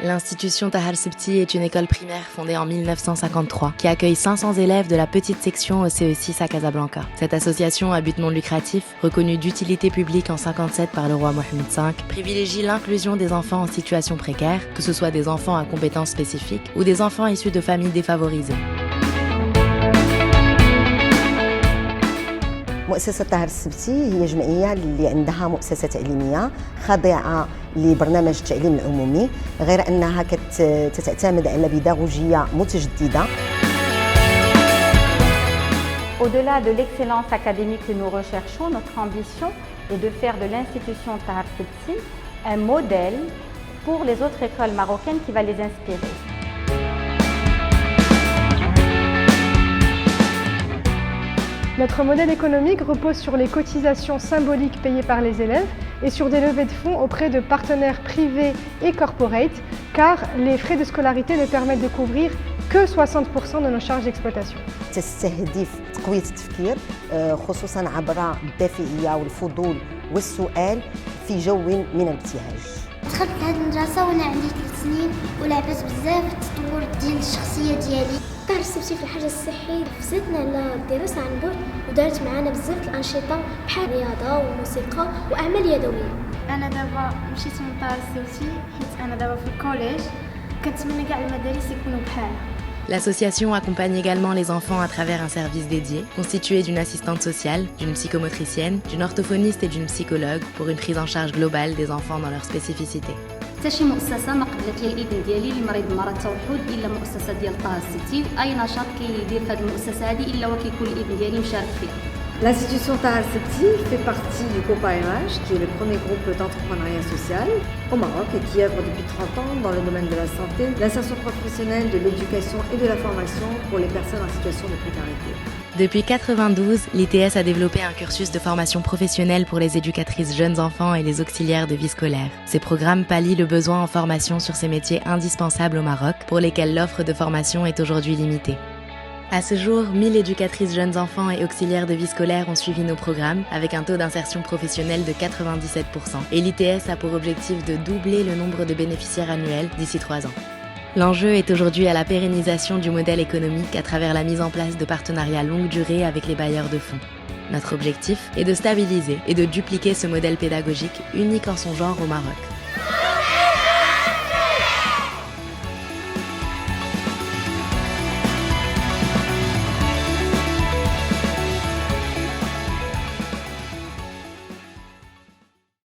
L'institution Tahar Sebti est une école primaire fondée en 1953 qui accueille 500 élèves de la petite section au CE6 à Casablanca. Cette association à but non lucratif, reconnue d'utilité publique en 1957 par le roi Mohamed V, privilégie l'inclusion des enfants en situation précaire, que ce soit des enfants à compétences spécifiques ou des enfants issus de familles défavorisées. مؤسسة طاهر السبتي هي جمعية اللي عندها مؤسسة تعليمية خاضعة لبرنامج التعليم العمومي، غير أنها تعتمد على بيداغوجية متجددة. Au-delà de l'excellence académique que nous recherchons, notre ambition est de faire de l'institution Tahar Sebti un modèle pour les autres écoles marocaines qui va les inspirer. Notre modèle économique repose sur les cotisations symboliques payées par les élèves et sur des levées de fonds auprès de partenaires privés et corporate, car les frais de scolarité ne permettent de couvrir que 60% de nos charges d'exploitation. تستهدف تقوية التفكير خصوصاً عبر الدافعية والفضول والسؤال في جو من الابتهاج. دخلت لهاد المدرسة وأنا عندي 3 سنين ولعبت بزاف في التطور ديال الشخصية ديالي. طاهر السبتي في الحجر الصحي فزتنا على الدراسة عن بعد ودارت معنا بزاف الأنشطة بحال الرياضة والموسيقى وأعمال يدوية. أنا دابا مشيت من طاهر السبتي حيت أنا دابا في الكوليج كنتمنى كاع المدارس يكونوا بحالها. L'association accompagne également les enfants à travers un service dédié, constitué d'une assistante sociale, d'une psychomotricienne, d'une orthophoniste et d'une psychologue pour une prise en charge globale des enfants dans leur spécificité. حتى شي مؤسسه ما قبلت لي الابن ديالي اللي مريض بمرض التوحد الا مؤسسه ديال طه السبتي، واي نشاط كيدير في هذه المؤسسه هذه الا وكيكون الابن ديالي مشارك فيها. L'institution Tahar Sebti fait partie du groupe ARH, qui est le premier groupe d'entrepreneuriat social au Maroc et qui œuvre depuis 30 ans dans le domaine de la santé, de l'insertion professionnelle, de l'éducation et de la formation pour les personnes en situation de précarité. Depuis 1992, l'ITS a développé un cursus de formation professionnelle pour les éducatrices jeunes enfants et les auxiliaires de vie scolaire. Ces programmes pallient le besoin en formation sur ces métiers indispensables au Maroc, pour lesquels l'offre de formation est aujourd'hui limitée. À ce jour, 1000 éducatrices jeunes enfants et auxiliaires de vie scolaire ont suivi nos programmes, avec un taux d'insertion professionnelle de 97%. Et l'ITS a pour objectif de doubler le nombre de bénéficiaires annuels d'ici 3 ans. L'enjeu est aujourd'hui à la pérennisation du modèle économique à travers la mise en place de partenariats longue durée avec les bailleurs de fonds. Notre objectif est de stabiliser et de dupliquer ce modèle pédagogique unique en son genre au Maroc.